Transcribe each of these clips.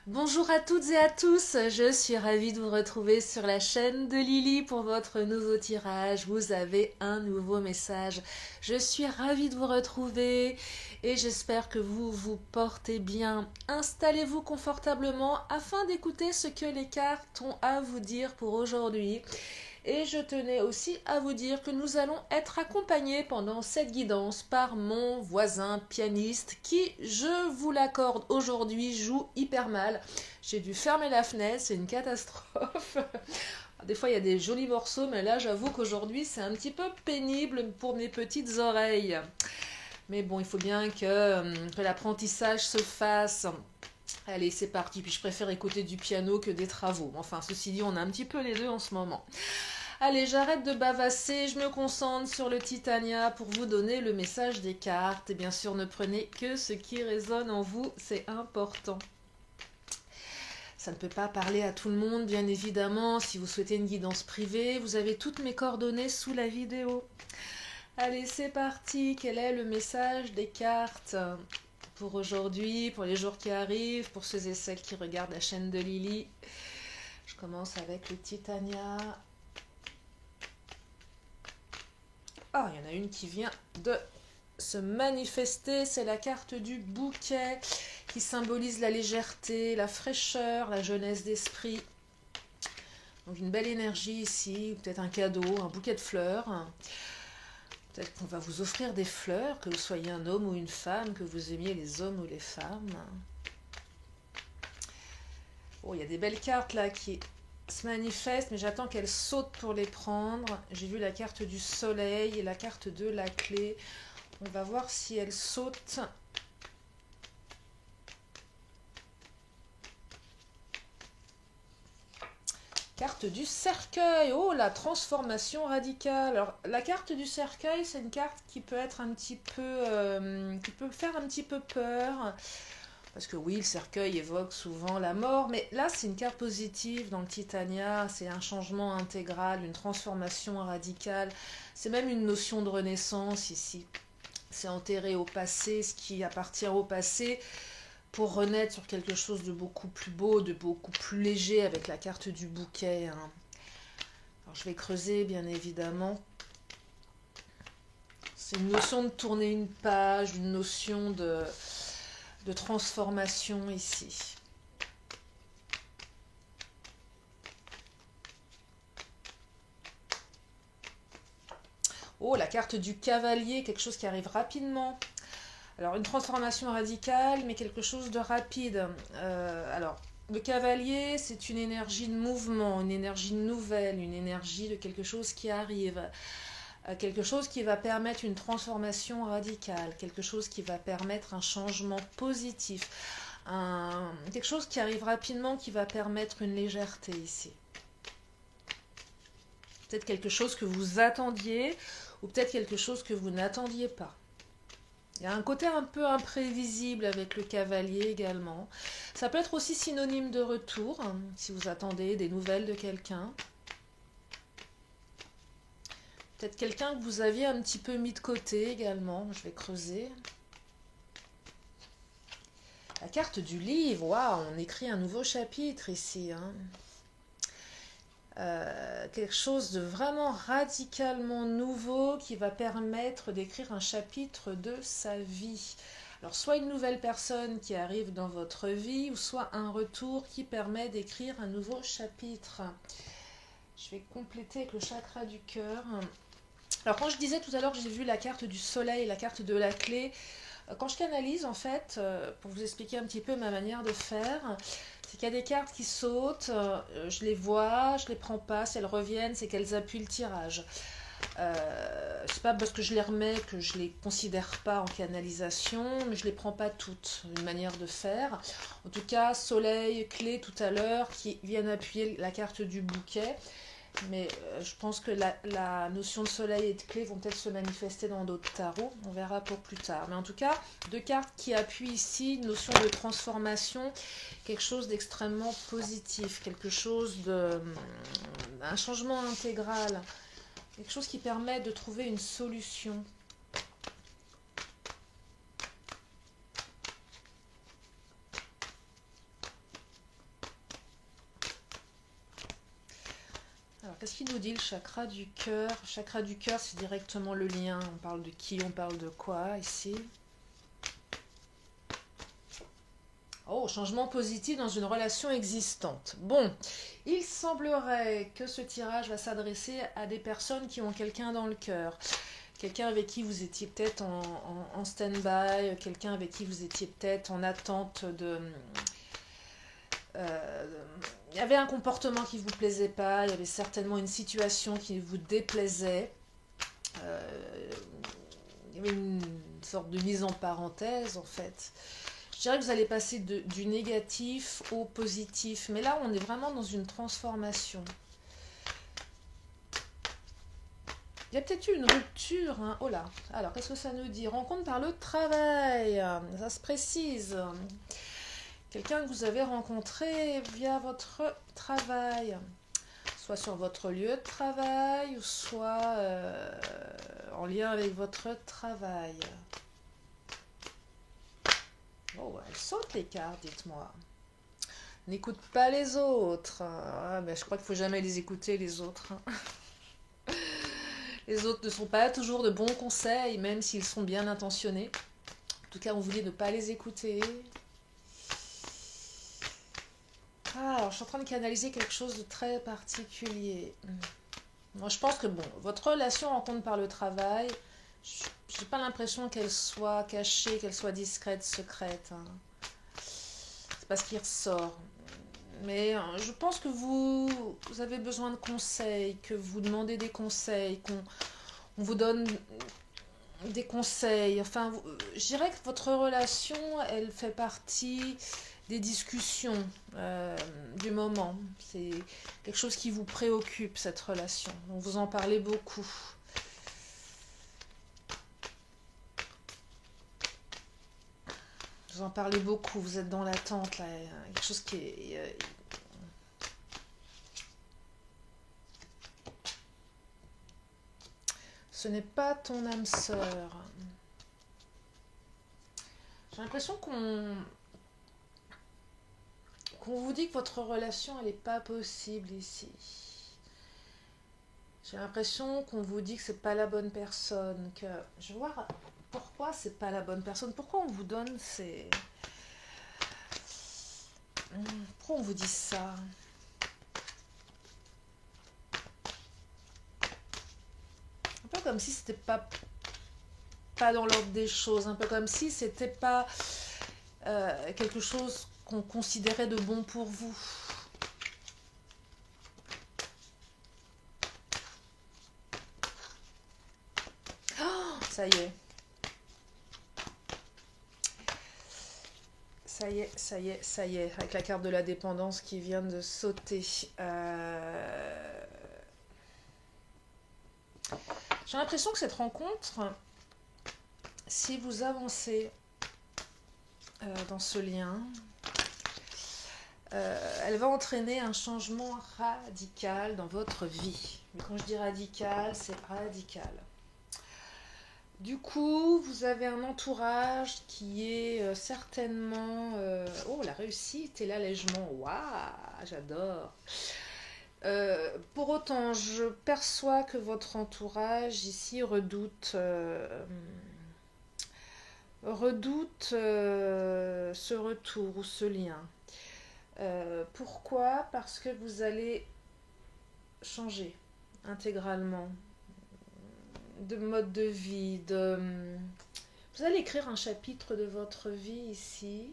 Bonjour à toutes et à tous, je suis ravie de vous retrouver sur la chaîne de Lily pour votre nouveau tirage. Vous avez un nouveau message. Je suis ravie de vous retrouver et j'espère que vous vous portez bien. Installez-vous confortablement afin d'écouter ce que les cartes ont à vous dire pour aujourd'hui. Et je tenais aussi à vous dire que nous allons être accompagnés pendant cette guidance par mon voisin pianiste qui, je vous l'accorde aujourd'hui, joue hyper mal. J'ai dû fermer la fenêtre, c'est une catastrophe. Des fois il y a des jolis morceaux, mais là j'avoue qu'aujourd'hui c'est un petit peu pénible pour mes petites oreilles. Mais bon, il faut bien que l'apprentissage se fasse. Allez, c'est parti. Puis je préfère écouter du piano que des travaux. Enfin, ceci dit, on a un petit peu les deux en ce moment. Allez, j'arrête de bavasser, je me concentre sur le Titania pour vous donner le message des cartes. Et bien sûr, ne prenez que ce qui résonne en vous, c'est important. Ça ne peut pas parler à tout le monde, bien évidemment. Si vous souhaitez une guidance privée, vous avez toutes mes coordonnées sous la vidéo. Allez, c'est parti. Quel est le message des cartes pour aujourd'hui, pour les jours qui arrivent, pour ceux et celles qui regardent la chaîne de Lily? Je commence avec le Titania. Ah, il y en a une qui vient de se manifester, c'est la carte du bouquet qui symbolise la légèreté, la fraîcheur, la jeunesse d'esprit. Donc une belle énergie ici, peut-être un cadeau, un bouquet de fleurs. Peut-être qu'on va vous offrir des fleurs, que vous soyez un homme ou une femme, que vous aimiez les hommes ou les femmes. Oh, il y a des belles cartes là qui se manifestent, mais j'attends qu'elles sautent pour les prendre. J'ai vu la carte du soleil et la carte de la clé. On va voir si elles sautent. Carte du cercueil. Oh, la transformation radicale. Alors, la carte du cercueil, c'est une carte qui peut être un petit peu... qui peut faire un petit peu peur. Parce que oui, le cercueil évoque souvent la mort, mais là c'est une carte positive dans le Titania, c'est un changement intégral, une transformation radicale, c'est même une notion de renaissance ici. C'est enterrer au passé ce qui appartient au passé pour renaître sur quelque chose de beaucoup plus beau, de beaucoup plus léger avec la carte du bouquet. Alors je vais creuser bien évidemment. C'est une notion de tourner une page, une notion de transformation ici. Oh, la carte du cavalier, quelque chose qui arrive rapidement. Alors, une transformation radicale, mais quelque chose de rapide. Alors, le cavalier, c'est une énergie de mouvement, une énergie nouvelle, une énergie de quelque chose qui arrive. Quelque chose qui va permettre une transformation radicale, quelque chose qui va permettre un changement positif, quelque chose qui arrive rapidement, qui va permettre une légèreté ici. Peut-être quelque chose que vous attendiez, ou peut-être quelque chose que vous n'attendiez pas. Il y a un côté un peu imprévisible avec le cavalier également. Ça peut être aussi synonyme de retour, si vous attendez des nouvelles de quelqu'un. Peut-être quelqu'un que vous aviez un petit peu mis de côté également. Je vais creuser. La carte du livre. Waouh, on écrit un nouveau chapitre ici. Quelque chose de vraiment radicalement nouveau qui va permettre d'écrire un chapitre de sa vie. Alors, soit une nouvelle personne qui arrive dans votre vie, ou soit un retour qui permet d'écrire un nouveau chapitre. Je vais compléter avec le chakra du cœur. Alors quand je disais tout à l'heure que j'ai vu la carte du soleil et la carte de la clé, quand je canalise en fait, pour vous expliquer un petit peu ma manière de faire, c'est qu'il y a des cartes qui sautent, je les vois, je les prends pas, si elles reviennent, c'est qu'elles appuient le tirage. C'est pas parce que je les remets que je les considère pas en canalisation, mais je les prends pas toutes, une manière de faire. En tout cas, soleil, clé tout à l'heure, qui viennent appuyer la carte du bouquet. Mais je pense que la notion de soleil et de clé vont peut-être se manifester dans d'autres tarots. On verra pour plus tard. Mais en tout cas, deux cartes qui appuient ici, une notion de transformation, quelque chose d'extrêmement positif, quelque chose un changement intégral, quelque chose qui permet de trouver une solution. Alors, qu'est-ce qu'il nous dit le chakra du cœur? Le chakra du cœur, c'est directement le lien. On parle de qui, on parle de quoi ici? Oh, changement positif dans une relation existante. Bon, il semblerait que ce tirage va s'adresser à des personnes qui ont quelqu'un dans le cœur. Quelqu'un avec qui vous étiez peut-être en stand-by, quelqu'un avec qui vous étiez peut-être en attente de... il y avait un comportement qui ne vous plaisait pas, il y avait certainement une situation qui vous déplaisait. Il y avait une sorte de mise en parenthèse en fait. Je dirais que vous allez passer du négatif au positif, mais là on est vraiment dans une transformation. Il y a peut-être eu une rupture, hein. Oh là, alors qu'est-ce que ça nous dit? Rencontre par le travail, ça se précise. Quelqu'un que vous avez rencontré via votre travail, soit sur votre lieu de travail, ou soit en lien avec votre travail. Oh, elles sautent les cartes, dites-moi. N'écoute pas les autres. Ah, ben, je crois qu'il ne faut jamais les écouter, les autres. Les autres ne sont pas toujours de bons conseils, même s'ils sont bien intentionnés. En tout cas, on vous dit de ne pas les écouter. Ah, alors je suis en train de canaliser quelque chose de très particulier. Moi, je pense que bon, votre relation rencontre par le travail, je n'ai pas l'impression qu'elle soit cachée, qu'elle soit discrète, secrète. Hein. C'est pas ce qui ressort. Mais je pense que vous avez besoin de conseils, que vous demandez des conseils, qu'on vous donne des conseils. Enfin, je dirais que votre relation, elle fait partie des discussions du moment. C'est quelque chose qui vous préoccupe, cette relation. On vous en parlait beaucoup. Vous en parlez beaucoup, vous êtes dans l'attente, là. Quelque chose qui est... Ce n'est pas ton âme sœur. J'ai l'impression qu'on vous dit que votre relation, elle n'est pas possible ici. J'ai l'impression qu'on vous dit que c'est pas la bonne personne, que... Je vais voir pourquoi c'est pas la bonne personne. Pourquoi on vous donne ces... Pourquoi on vous dit ça? Un peu comme si c'était pas dans l'ordre des choses. Un peu comme si c'était pas quelque chose qu'on considérait de bon pour vous. Oh, ça y est. Ça y est, ça y est, ça y est. Avec la carte de la dépendance qui vient de sauter. J'ai l'impression que cette rencontre, si vous avancez dans ce lien, elle va entraîner un changement radical dans votre vie. Mais quand je dis radical, c'est radical. Du coup, vous avez un entourage qui est certainement... oh, la réussite et l'allègement. Waouh, j'adore. Pour autant, je perçois que votre entourage ici redoute ce retour ou ce lien. Pourquoi? Parce que vous allez changer intégralement de mode de vie, vous allez écrire un chapitre de votre vie ici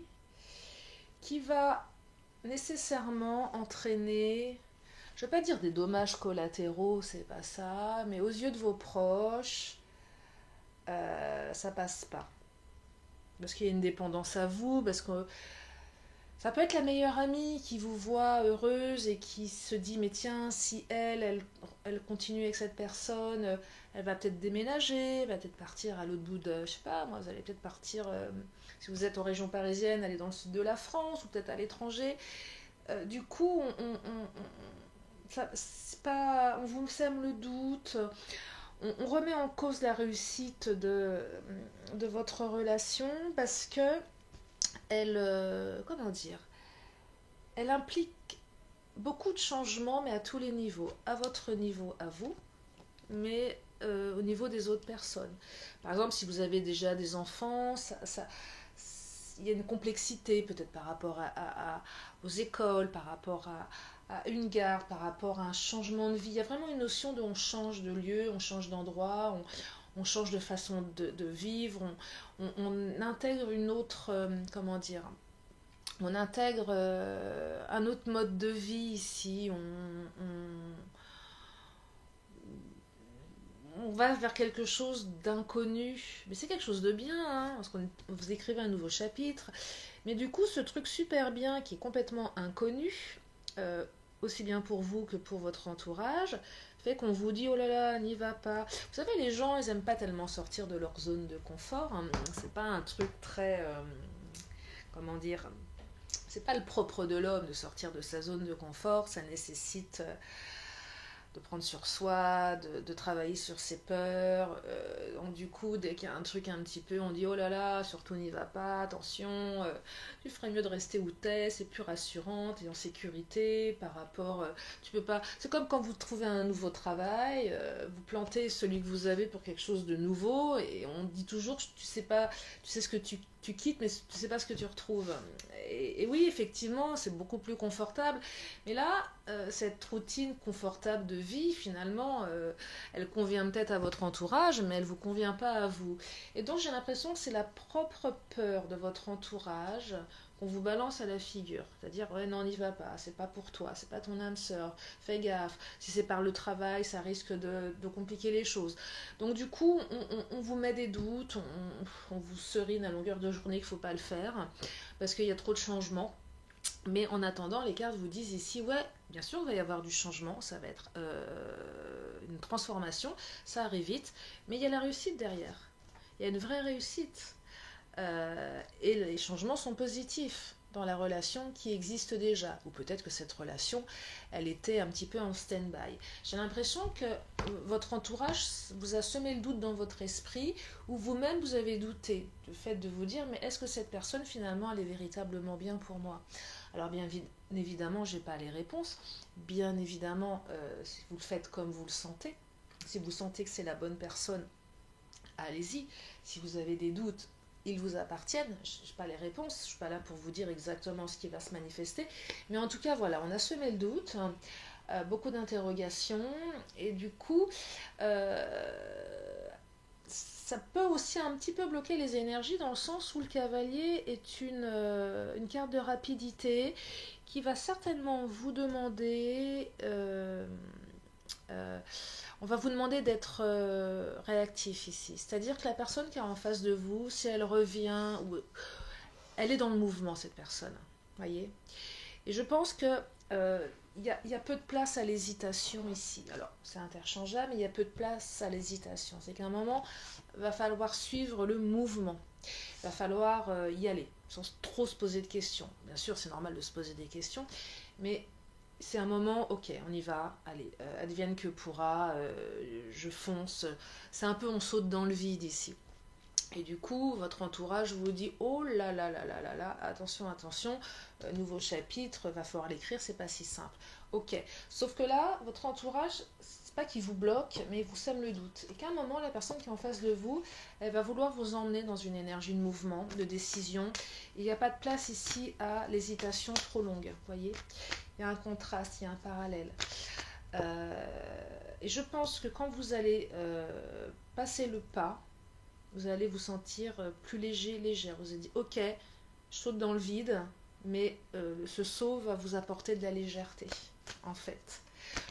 qui va nécessairement entraîner, je ne vais pas dire des dommages collatéraux, c'est pas ça, mais aux yeux de vos proches, ça passe pas. Parce qu'il y a une dépendance à vous, parce que ça peut être la meilleure amie qui vous voit heureuse et qui se dit mais tiens, si elle continue avec cette personne, elle va peut-être déménager, elle va peut-être partir à l'autre bout de, je sais pas, moi, vous allez peut-être partir, si vous êtes en région parisienne, aller dans le sud de la France ou peut-être à l'étranger. Du coup, on vous sème le doute, on remet en cause la réussite de votre relation parce que elle, comment dire, elle implique beaucoup de changements, mais à tous les niveaux. À votre niveau, à vous, mais au niveau des autres personnes. Par exemple, si vous avez déjà des enfants, il y a une complexité peut-être par rapport aux écoles, par rapport à une garde, par rapport à un changement de vie. Il y a vraiment une notion de on change de lieu, on change d'endroit, on change de façon de vivre, on intègre une autre, comment dire, on intègre un autre mode de vie ici, on va vers quelque chose d'inconnu, mais c'est quelque chose de bien, hein, parce qu'on vous écrivez un nouveau chapitre, mais du coup ce truc super bien qui est complètement inconnu, euh, aussi bien pour vous que pour votre entourage, fait qu'on vous dit oh là là, n'y va pas. Vous savez, les gens, ils aiment pas tellement sortir de leur zone de confort, hein. C'est pas un truc très, comment dire, c'est pas le propre de l'homme de sortir de sa zone de confort, ça nécessite de prendre sur soi, de travailler sur ses peurs. Donc du coup, dès qu'il y a un truc un petit peu, on dit oh là là, surtout n'y va pas, attention, tu ferais mieux de rester où t'es, c'est plus rassurant, t'es en sécurité par rapport, tu peux pas. C'est comme quand vous trouvez un nouveau travail, vous plantez celui que vous avez pour quelque chose de nouveau, et on dit toujours, tu sais pas, tu sais ce que tu quittes, mais tu sais pas ce que tu retrouves. Et oui, effectivement, c'est beaucoup plus confortable. Mais là, cette routine confortable de vie, finalement, elle convient peut-être à votre entourage, mais elle ne vous convient pas à vous. Et donc, j'ai l'impression que c'est la propre peur de votre entourage qu'on vous balance à la figure. C'est-à-dire, ouais, non, n'y va pas, c'est pas pour toi, c'est pas ton âme sœur, fais gaffe. Si c'est par le travail, ça risque de compliquer les choses. Donc, du coup, on vous met des doutes, on vous serine à longueur de journée qu'il ne faut pas le faire, parce qu'il y a trop de changements. Mais en attendant, les cartes vous disent ici, ouais, bien sûr, il va y avoir du changement, ça va être une transformation, ça arrive vite, mais il y a la réussite derrière. Il y a une vraie réussite. Et les changements sont positifs dans la relation qui existe déjà. Ou peut-être que cette relation, elle était un petit peu en stand-by. J'ai l'impression que votre entourage vous a semé le doute dans votre esprit, ou vous-même vous avez douté. Le fait de vous dire, mais est-ce que cette personne finalement, elle est véritablement bien pour moi? Alors bien évidemment, je n'ai pas les réponses. Bien évidemment, si vous le faites comme vous le sentez, si vous sentez que c'est la bonne personne, allez-y. Si vous avez des doutes, ils vous appartiennent. Je n'ai pas les réponses, je ne suis pas là pour vous dire exactement ce qui va se manifester. Mais en tout cas, voilà, on a semé le doute, beaucoup d'interrogations, et du coup, ça peut aussi un petit peu bloquer les énergies dans le sens où le cavalier est une carte de rapidité qui va certainement vous demander... on va vous demander d'être réactif ici. C'est-à-dire que la personne qui est en face de vous, si elle revient, ou elle est dans le mouvement, cette personne. Voyez. Et je pense que y a peu de place à l'hésitation ici. Alors, c'est interchangeable, mais il y a peu de place à l'hésitation. C'est qu'à un moment, il va falloir suivre le mouvement. Il va falloir y aller, sans trop se poser de questions. Bien sûr, c'est normal de se poser des questions, mais c'est un moment, ok, on y va, allez, advienne que pourra, je fonce. C'est un peu, on saute dans le vide ici. Et du coup, votre entourage vous dit oh là là là là là là, attention, attention, nouveau chapitre, va falloir l'écrire, c'est pas si simple. Ok, sauf que là, votre entourage, c'est pas qu'il vous bloque, mais il vous sème le doute. Et qu'à un moment, la personne qui est en face de vous, elle va vouloir vous emmener dans une énergie de mouvement, de décision. Il n'y a pas de place ici à l'hésitation trop longue, vous voyez. Il y a un contraste, il y a un parallèle. Et je pense que quand vous allez passer le pas, vous allez vous sentir plus léger, légère. Vous allez dire, ok, je saute dans le vide, mais ce saut va vous apporter de la légèreté, en fait.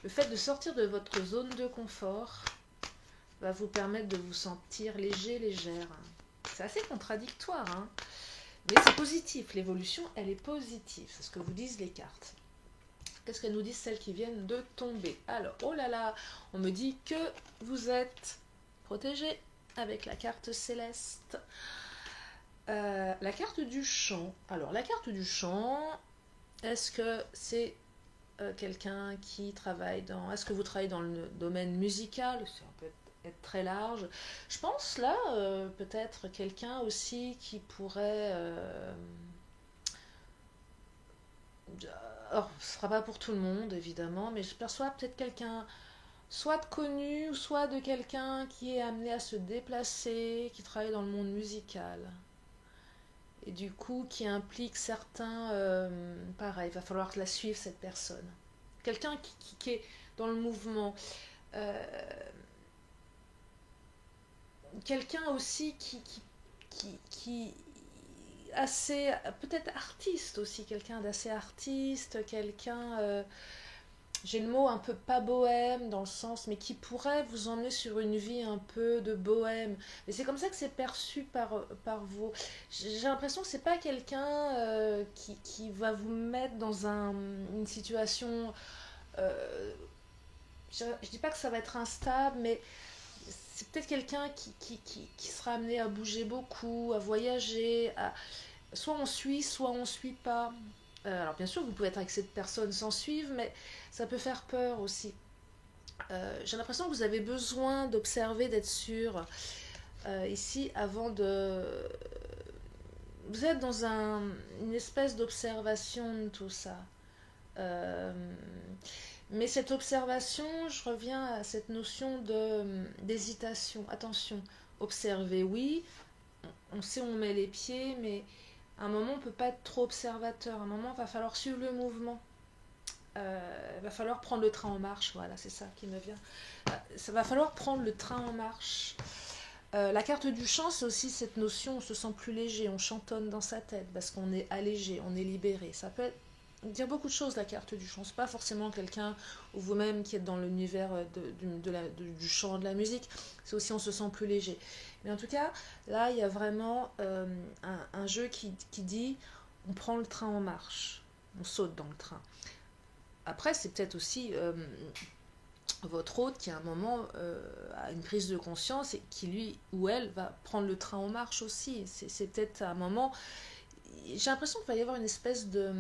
Le fait de sortir de votre zone de confort va vous permettre de vous sentir léger, légère. C'est assez contradictoire, hein, mais c'est positif. L'évolution, elle est positive. C'est ce que vous disent les cartes. Qu'est-ce qu'elles nous disent, celles qui viennent de tomber? Alors, oh là là, on me dit que vous êtes protégé avec la carte céleste. La carte du chant. Alors, la carte du chant, est-ce que c'est quelqu'un qui travaille dans... Est-ce que vous travaillez dans le domaine musical? Ça peut être très large. Je pense là, peut-être quelqu'un aussi qui pourrait alors, ce ne sera pas pour tout le monde, évidemment, mais je perçois peut-être quelqu'un, soit de connu, ou soit de quelqu'un qui est amené à se déplacer, qui travaille dans le monde musical. Et du coup, qui implique certains... pareil, il va falloir la suivre, cette personne. Quelqu'un qui est dans le mouvement. Euh, Quelqu'un aussi qui assez, peut-être artiste aussi, quelqu'un d'assez artiste, quelqu'un, j'ai le mot un peu pas bohème dans le sens, mais qui pourrait vous emmener sur une vie un peu de bohème. Et c'est comme ça que c'est perçu par vous. J'ai l'impression que c'est pas quelqu'un qui va vous mettre dans une situation. euh, je dis pas que ça va être instable, mais c'est peut-être quelqu'un qui sera amené à bouger beaucoup, à voyager, soit on suit, soit on suit pas. Alors bien sûr, vous pouvez être avec cette personne sans suivre, mais ça peut faire peur aussi. J'ai l'impression que vous avez besoin d'observer, d'être sûr ici avant de... Vous êtes dans une espèce d'observation de tout ça. Euh, mais cette observation, je reviens à cette notion d'hésitation. Attention, observer, oui, on sait où on met les pieds, mais à un moment, on ne peut pas être trop observateur. À un moment, il va falloir suivre le mouvement. Il va falloir prendre le train en marche. Voilà, c'est ça qui me vient. Ça va falloir prendre le train en marche. La carte du chant, c'est aussi cette notion, on se sent plus léger, on chantonne dans sa tête parce qu'on est allégé, on est libéré. Ça peut dire beaucoup de choses, la carte du chant. C'est pas forcément quelqu'un ou vous-même qui êtes dans l'univers du chant, de la musique. C'est aussi on se sent plus léger. Mais en tout cas, là, il y a vraiment un jeu qui dit on prend le train en marche, on saute dans le train. Après, c'est peut-être aussi votre hôte qui à un moment a une prise de conscience et qui lui ou elle va prendre le train en marche aussi. C'est peut-être à un moment... J'ai l'impression qu'il va y avoir une espèce de...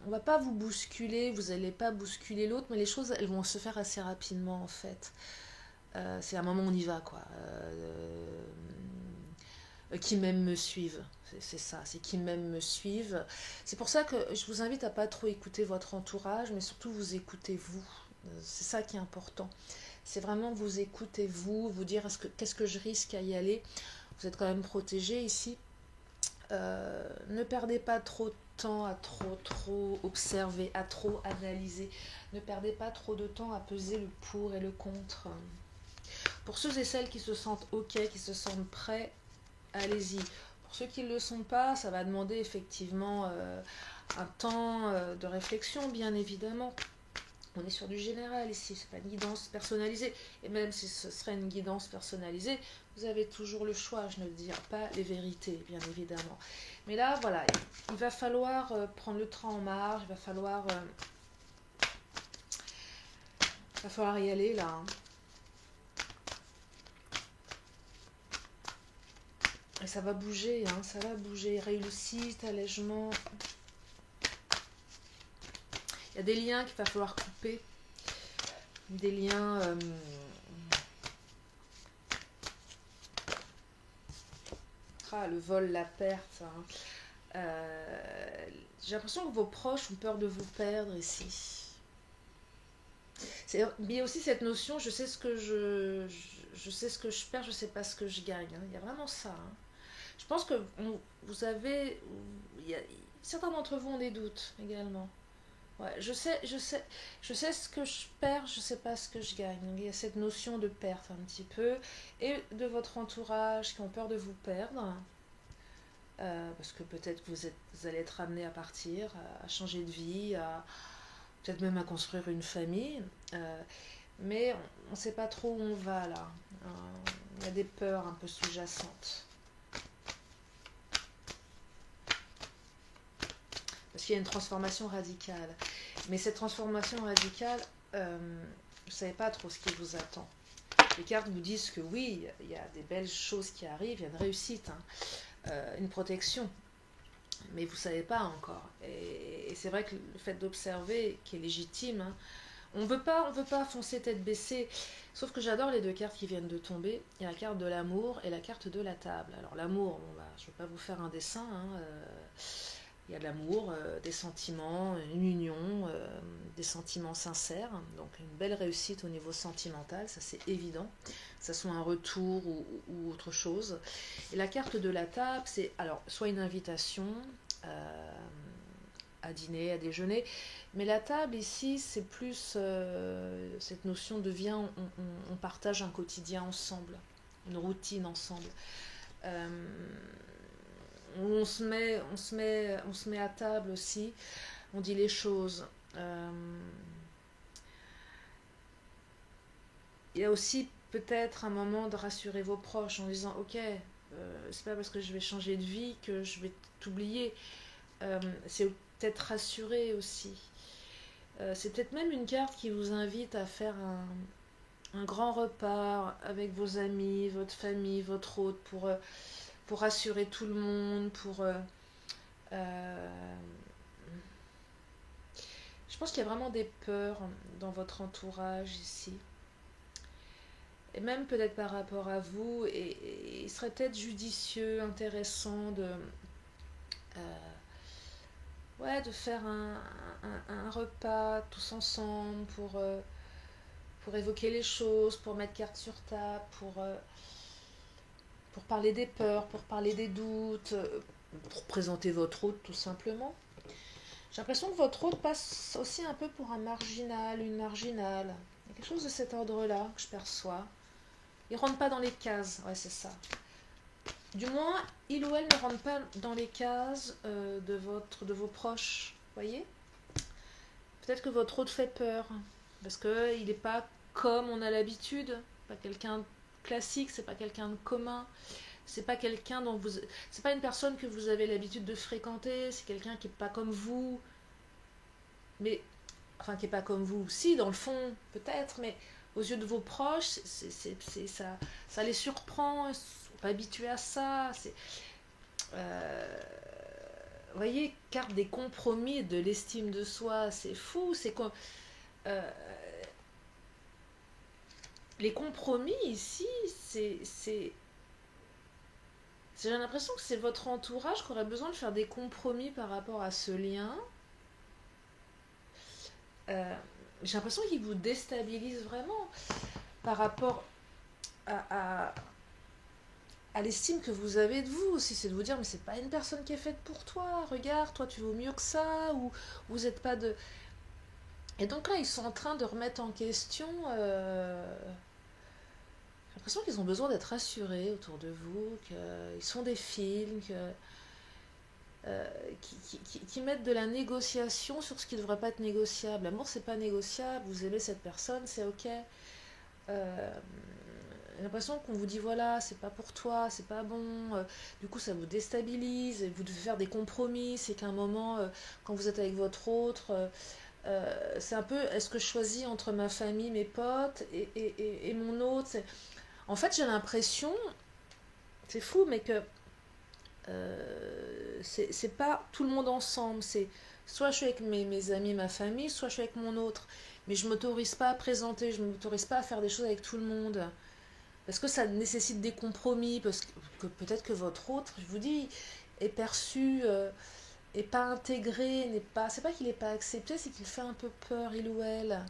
On va pas vous bousculer, vous n'allez pas bousculer l'autre, mais les choses, elles vont se faire assez rapidement en fait. C'est à un moment on y va quoi. Qui m'aiment me suivent. C'est ça, c'est qui m'aiment me suivent. C'est pour ça que je vous invite à pas trop écouter votre entourage, mais surtout vous écoutez vous. C'est ça qui est important. C'est vraiment vous écoutez vous dire qu'est-ce que je risque à y aller. Vous êtes quand même protégé ici. Ne perdez pas trop de temps à trop observer, à trop analyser. Ne perdez pas trop de temps à peser le pour et le contre. Pour ceux et celles qui se sentent ok, qui se sentent prêts, allez-y. Pour ceux qui ne le sont pas, ça va demander effectivement un temps de réflexion, bien évidemment. On est sur du général ici, c'est pas une guidance personnalisée. Et même si ce serait une guidance personnalisée, vous avez toujours le choix, je ne dirai pas les vérités, bien évidemment. Mais là, voilà, il va falloir prendre le train en marche, il va falloir y aller là. Hein. Et ça va bouger, hein, ça va bouger. Réussite, allègement. Il y a des liens qu'il va falloir couper. Des liens... le vol, la perte. Hein. J'ai l'impression que vos proches ont peur de vous perdre ici. Il y a aussi cette notion, je sais ce que je sais ce que je perds, je sais pas ce que je gagne. Hein. Il y a vraiment ça. Hein. Je pense que vous avez... certains d'entre vous ont des doutes également. Ouais, je sais ce que je perds, je sais pas ce que je gagne. Donc il y a cette notion de perte un petit peu. Et de votre entourage qui ont peur de vous perdre. Parce que peut-être que vous allez être amené à partir, à changer de vie, peut-être même à construire une famille. Mais on ne sait pas trop où on va là. Il y a des peurs un peu sous-jacentes. Parce qu'il y a une transformation radicale. Mais cette transformation radicale, vous ne savez pas trop ce qui vous attend. Les cartes vous disent que oui, il y a des belles choses qui arrivent, il y a une réussite, hein, une protection. Mais vous ne savez pas encore. Et c'est vrai que le fait d'observer, qui est légitime, hein, on ne veut pas foncer tête baissée. Sauf que j'adore les deux cartes qui viennent de tomber. Il y a la carte de l'amour et la carte de la table. Alors l'amour, bon, bah, je ne vais pas vous faire un dessin, hein, Il y a de l'amour, des sentiments, une union, des sentiments sincères. Donc une belle réussite au niveau sentimental, ça c'est évident. Que ça soit un retour ou autre chose. Et la carte de la table, c'est alors soit une invitation à dîner, à déjeuner. Mais la table ici, c'est plus cette notion de viens, on partage un quotidien ensemble, une routine ensemble. Euh, on se met à table aussi, on dit les choses. Il y a aussi peut-être un moment de rassurer vos proches en disant ok, c'est pas parce que je vais changer de vie que je vais t'oublier. C'est peut-être rassurer aussi. C'est peut-être même une carte qui vous invite à faire un grand repas avec vos amis, votre famille, votre hôte, pour rassurer tout le monde, euh, je pense qu'il y a vraiment des peurs dans votre entourage ici. Et même peut-être par rapport à vous, et il serait peut-être judicieux, intéressant ouais, de faire un repas tous ensemble pour évoquer les choses, pour mettre carte sur table, pour parler des peurs, pour parler des doutes, pour présenter votre hôte tout simplement. J'ai l'impression que votre hôte passe aussi un peu pour un marginal, une marginale. Il y a quelque chose de cet ordre-là que je perçois. Il ne rentre pas dans les cases, ouais c'est ça. Du moins, il ou elle ne rentre pas dans les cases de vos proches, voyez. Peut-être que votre hôte fait peur, parce qu'il n'est pas comme on a l'habitude, pas quelqu'un de classique, c'est pas quelqu'un de commun, c'est pas quelqu'un dont vous, c'est pas une personne que vous avez l'habitude de fréquenter, c'est quelqu'un qui est pas comme vous, mais enfin qui est pas comme vous, si dans le fond peut-être, mais aux yeux de vos proches, ça les surprend, ils sont pas habitués à ça. Vous voyez, carte des compromis et de l'estime de soi, c'est fou, c'est quoi euh, les compromis ici, j'ai l'impression que c'est votre entourage qui aurait besoin de faire des compromis par rapport à ce lien. Euh, j'ai l'impression qu'il vous déstabilise vraiment par rapport à, à l'estime que vous avez de vous aussi. C'est de vous dire, mais c'est pas une personne qui est faite pour toi. Regarde, toi tu vaux mieux que ça. Ou vous n'êtes pas de. Et donc là, ils sont en train de remettre en question. J'ai l'impression qu'ils ont besoin d'être rassurés autour de vous, qu'ils sont des films, qui mettent de la négociation sur ce qui ne devrait pas être négociable. L'amour, c'est pas négociable. Vous aimez cette personne, c'est ok. J'ai l'impression qu'on vous dit voilà, c'est pas pour toi, c'est pas bon. Du coup, ça vous déstabilise. Et vous devez faire des compromis. C'est qu'à un moment, quand vous êtes avec votre autre, c'est un peu est-ce que je choisis entre ma famille, mes potes et mon autre. En fait, j'ai l'impression, c'est fou, mais que c'est pas tout le monde ensemble. C'est soit je suis avec mes amis, ma famille, soit je suis avec mon autre. Mais je m'autorise pas à présenter, je m'autorise pas à faire des choses avec tout le monde. Parce que ça nécessite des compromis, parce que peut-être que votre autre, je vous dis, est perçu, est pas intégré, n'est pas. C'est pas qu'il est pas accepté, c'est qu'il fait un peu peur, il ou elle.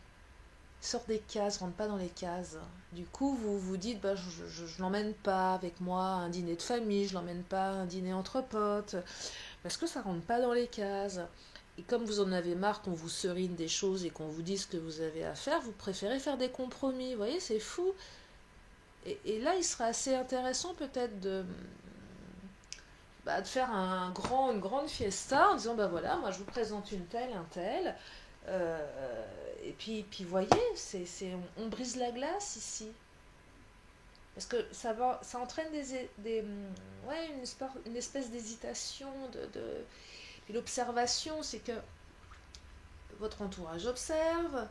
Sort des cases, rentre pas dans les cases. Du coup, vous vous dites, bah, je l'emmène pas avec moi à un dîner de famille, je l'emmène pas à un dîner entre potes, parce que ça rentre pas dans les cases. Et comme vous en avez marre qu'on vous serine des choses et qu'on vous dise ce que vous avez à faire, vous préférez faire des compromis. Vous voyez, c'est fou. Et là, il serait assez intéressant peut-être de faire une grande fiesta en disant, bah voilà, moi je vous présente une telle, un tel. Et puis voyez, on brise la glace ici. Parce que ça entraîne ouais, une espèce d'hésitation. Et l'observation, c'est que votre entourage observe,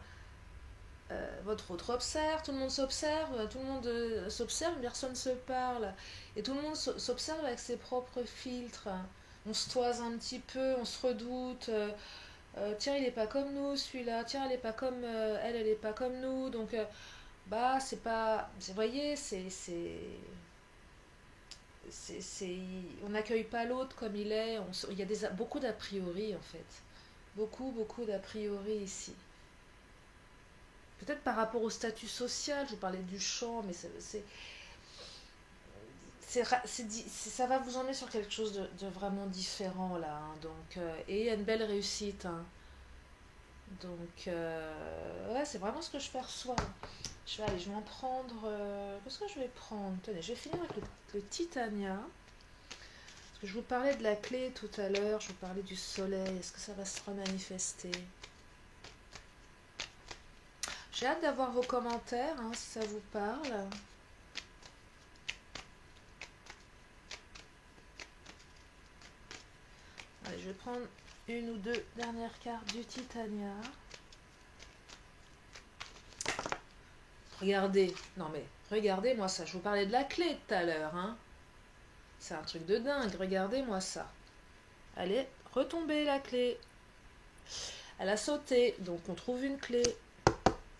votre autre observe, tout le monde s'observe, tout le monde s'observe, personne ne se parle. Et tout le monde s'observe avec ses propres filtres. On se toise un petit peu, on se redoute. Tiens, il est pas comme nous celui-là, tiens, elle est pas comme elle est pas comme nous, donc bah c'est pas, vous voyez, on n'accueille pas l'autre comme il est. Il y a beaucoup d'a priori en fait. Beaucoup d'a priori ici. Peut-être par rapport au statut social, je vous parlais du champ, mais ça va vous emmener sur quelque chose de vraiment différent là, hein. Donc, et il y a une belle réussite, hein. Donc, ouais, c'est vraiment ce que je perçois. Je vais m'en prendre. Qu'est-ce que je vais prendre? Tenez, je vais finir avec le Titania. Parce que je vous parlais de la clé tout à l'heure, je vous parlais du soleil. Est-ce que ça va se remanifester? J'ai hâte d'avoir vos commentaires, hein, si ça vous parle. Allez, je vais prendre une ou deux dernières cartes du Titania. Regardez, non mais regardez-moi ça. Je vous parlais de la clé tout à l'heure, hein. C'est un truc de dingue, regardez-moi ça. Allez, retombez la clé. Elle a sauté, donc on trouve une clé.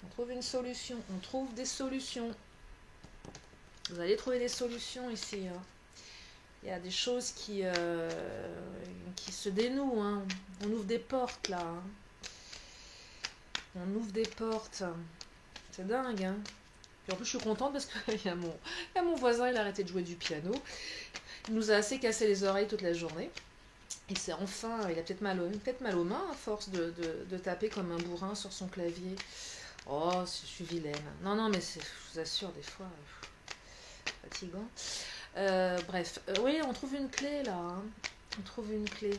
On trouve une solution, on trouve des solutions. Vous allez trouver des solutions ici, hein. Il y a des choses qui se dénouent, hein. On ouvre des portes là, hein. On ouvre des portes. C'est dingue, hein. Et en plus, je suis contente parce qu'il y a mon voisin, il a arrêté de jouer du piano. Il nous a assez cassé les oreilles toute la journée. Et c'est enfin, il a peut-être mal aux mains à force de taper comme un bourrin sur son clavier. Oh, je suis vilaine. Non, mais je vous assure, des fois, fatigant. Bref, oui, on trouve une clé là, hein. On trouve une clé.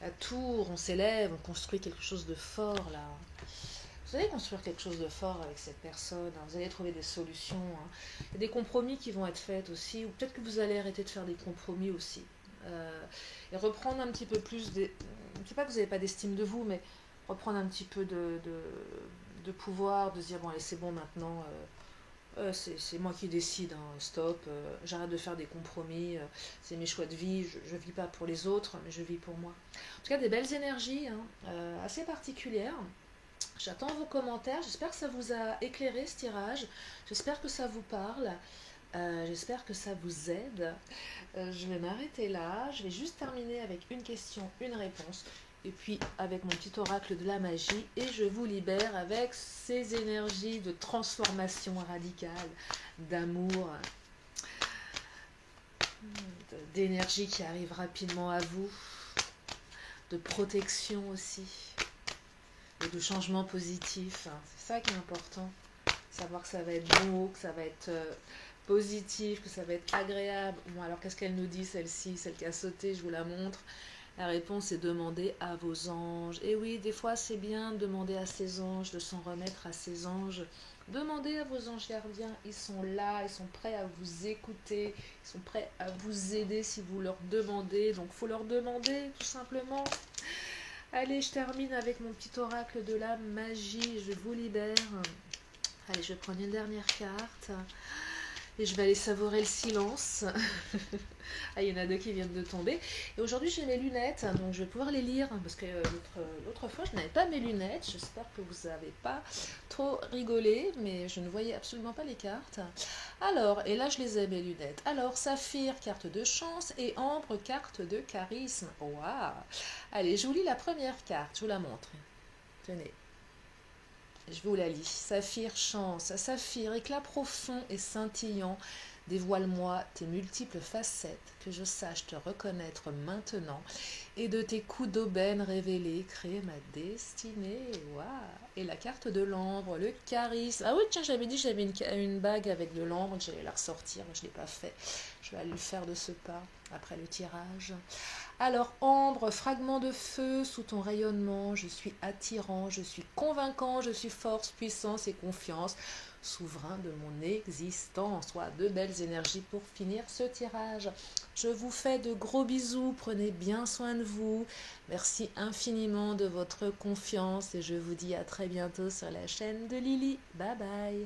La tour, on s'élève, on construit quelque chose de fort là. Vous allez construire quelque chose de fort avec cette personne, hein. Vous allez trouver des solutions, hein. Il y a des compromis qui vont être faits aussi, ou peut-être que vous allez arrêter de faire des compromis aussi. Et reprendre un petit peu plus des... Je ne sais pas que vous n'avez pas d'estime de vous, mais reprendre un petit peu de pouvoir, de se dire bon allez c'est bon maintenant, c'est moi qui décide, hein, stop, j'arrête de faire des compromis, c'est mes choix de vie, je ne vis pas pour les autres, mais je vis pour moi. En tout cas des belles énergies, hein, assez particulières. J'attends vos commentaires, j'espère que ça vous a éclairé ce tirage, j'espère que ça vous parle. J'espère que ça vous aide. Je vais m'arrêter là. Je vais juste terminer avec une question, une réponse. Et puis avec mon petit oracle de la magie. Et je vous libère avec ces énergies de transformation radicale, d'amour, d'énergie qui arrive rapidement à vous, de protection aussi, et de changement positif. C'est ça qui est important. Savoir que ça va être beau, que ça va être... positif, que ça va être agréable. Bon, alors qu'est-ce qu'elle nous dit, celle-ci, celle qui a sauté, je vous la montre. La réponse est demander à vos anges. Et oui, des fois, c'est bien de demander à ses anges, de s'en remettre à ses anges. Demandez à vos anges gardiens, ils sont là, ils sont prêts à vous écouter, ils sont prêts à vous aider si vous leur demandez. Donc, il faut leur demander, tout simplement. Allez, je termine avec mon petit oracle de la magie. Je vous libère. Allez, je vais prendre une dernière carte. Et je vais aller savourer le silence. Ah, il y en a deux qui viennent de tomber. Et aujourd'hui, j'ai mes lunettes, donc je vais pouvoir les lire. Parce que l'autre fois, je n'avais pas mes lunettes. J'espère que vous n'avez pas trop rigolé, mais je ne voyais absolument pas les cartes. Alors, et là, je les ai, mes lunettes. Alors, Saphir, carte de chance, et Ambre, carte de charisme. Waouh! Allez, je vous lis la première carte. Je vous la montre. Tenez. Je vous la lis. Saphir, chance. Saphir, éclat profond et scintillant, dévoile-moi tes multiples facettes, que je sache te reconnaître maintenant, et de tes coups d'aubaine révélés, créer ma destinée. Waouh! Et la carte de l'ambre, le charisme. Ah oui, tiens, j'avais dit que j'avais une bague avec de l'ambre, que j'allais la ressortir, mais je ne l'ai pas fait. Je vais aller le faire de ce pas, après le tirage. Alors, ambre, fragment de feu sous ton rayonnement, je suis attirant, je suis convaincant, je suis force, puissance et confiance, souverain de mon existence. Voilà, deux belles énergies pour finir ce tirage. Je vous fais de gros bisous, prenez bien soin de vous. Merci infiniment de votre confiance et je vous dis à très bientôt sur la chaîne de Lily. Bye bye.